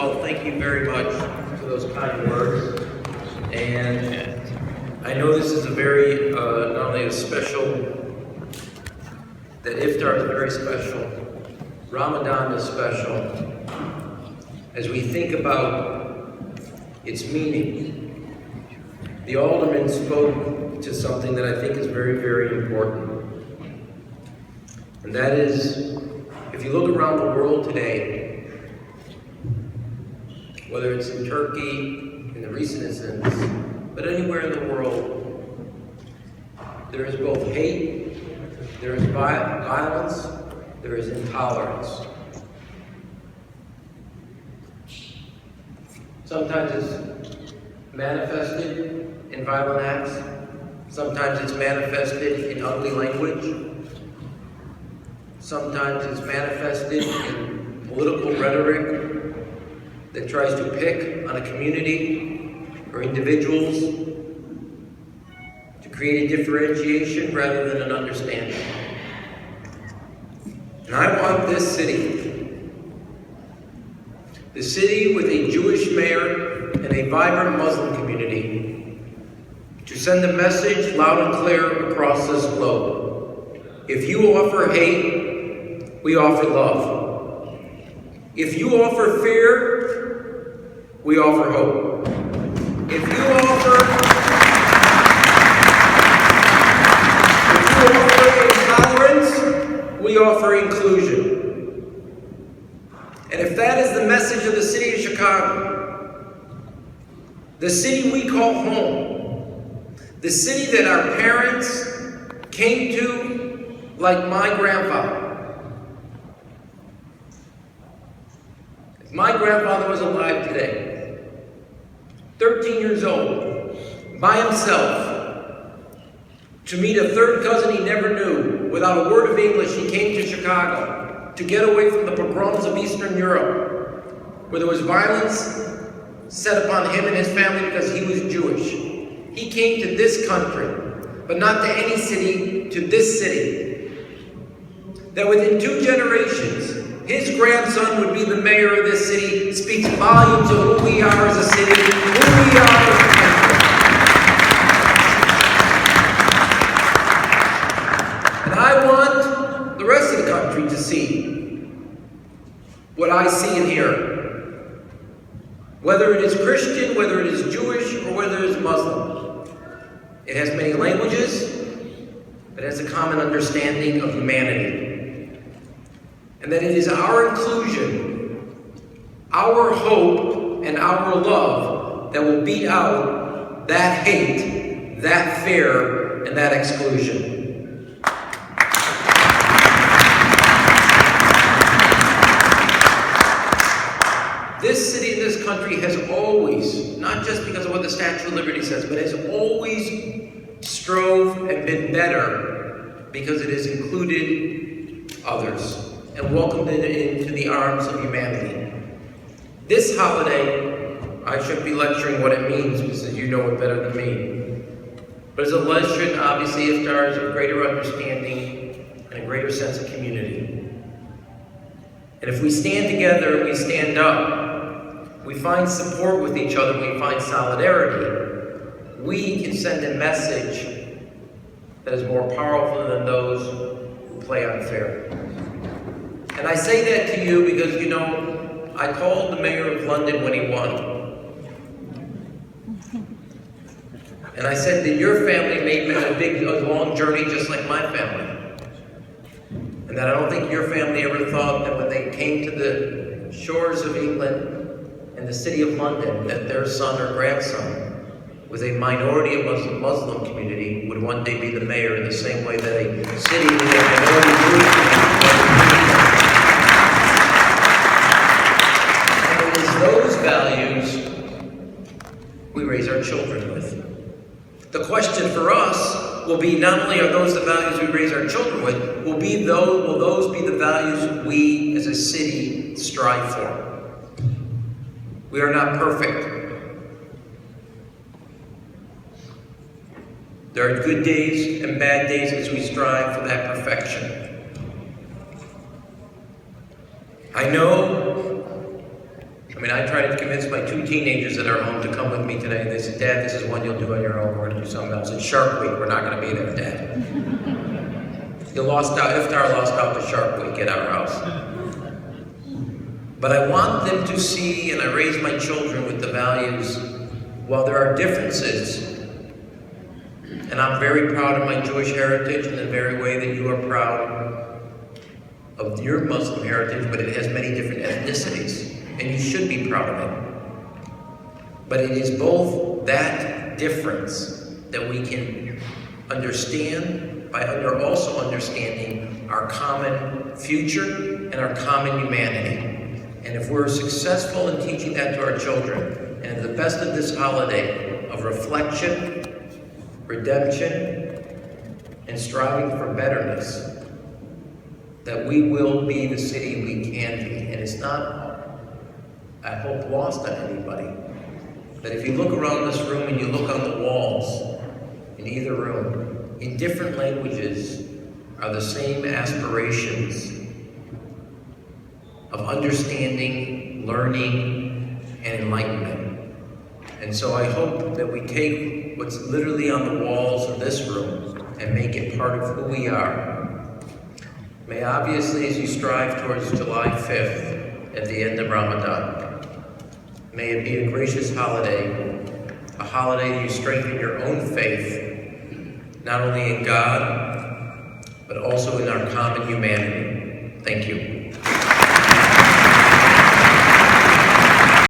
all, thank you very much for those kind words. And I know this is a very, not only a special, that Iftar is very special, Ramadan is special. As we think about its meaning, the alderman spoke to something that I think is very, very important. And that is, if you look around the world today, whether it's in Turkey, in the recent incidents, but anywhere in the world, there is both hate, there is violence, there is intolerance. Sometimes it's manifested in violent acts, sometimes it's manifested in ugly language, sometimes it's manifested in political rhetoric that tries to pick on a community or individuals to create a differentiation rather than an understanding. And I want this city, the city with a Jewish mayor and a vibrant Muslim community, to send a message loud and clear across this globe. If you offer hate, we offer love. If you offer fear, we offer hope. If you offer intolerance, we offer inclusion. And if that is the message of the city of Chicago, the city we call home, the city that our parents came to like my grandfather. If my grandfather was alive today, 13 years old, by himself, to meet a third cousin he never knew, without a word of English, he came to Chicago to get away from the pogroms of Eastern Europe, where there was violence set upon him and his family because he was Jewish. He came to this country, but not to any city, to this city. That within 2 generations, his grandson would be the mayor of this city, speaks volumes of who we are as a city, who we are as a country. And I want the rest of the country to see what I see and hear. Whether it is Christian, whether it is Jewish, or whether it is Muslim. It has many languages, but it has a common understanding of humanity. And that it is our inclusion, our hope, and our love that will beat out that hate, that fear, and that exclusion. This city and this country has always, not just because of what the Statue of Liberty says, but has always strove and been better because it has included others and welcomed it into the arms of humanity. This holiday, I shouldn't be lecturing what it means because you know it better than me. But as a lesson, obviously, Iftar is a greater understanding and a greater sense of community. And if we stand together and we stand up, we find support with each other, we find solidarity, we can send a message that is more powerful than those who play unfair. And I say that to you because, you know, I called the mayor of London when he won. And I said that your family made a long journey just like my family. And that I don't think your family ever thought that when they came to the shores of England and the city of London, that their son or grandson with a minority of Muslim community would one day be the mayor in the same way that a city with a minority Jewish community. And it is those values we raise our children with. The question for us will be not only are those the values we raise our children with, will those be the values we as a city strive for? We are not perfect. There are good days and bad days as we strive for that perfection. I know I mean, I tried to convince my 2 teenagers that are home to come with me today, and they said, Dad, this is one you'll do on your own, we're gonna do something else. It's Shark Week, we're not gonna be there, Dad. You lost out, Iftar lost out to Shark Week at our house. But I want them to see, and I raise my children with the values, while there are differences, and I'm very proud of my Jewish heritage in the very way that you are proud of your Muslim heritage, but it has many different ethnicities, and you should be proud of it. But it is both that difference that we can understand by also understanding our common future and our common humanity. And if we're successful in teaching that to our children, and at the best of this holiday of reflection, redemption, and striving for betterness, that we will be the city we can be. And it's not, I hope, lost on anybody. That if you look around this room and you look on the walls in either room, in different languages are the same aspirations of understanding, learning, and enlightenment. And so I hope that we take what's literally on the walls of this room and make it part of who we are. May obviously, as you strive towards July 5th at the end of Ramadan, may it be a gracious holiday, a holiday that you strengthen your own faith, not only in God, but also in our common humanity. Thank you.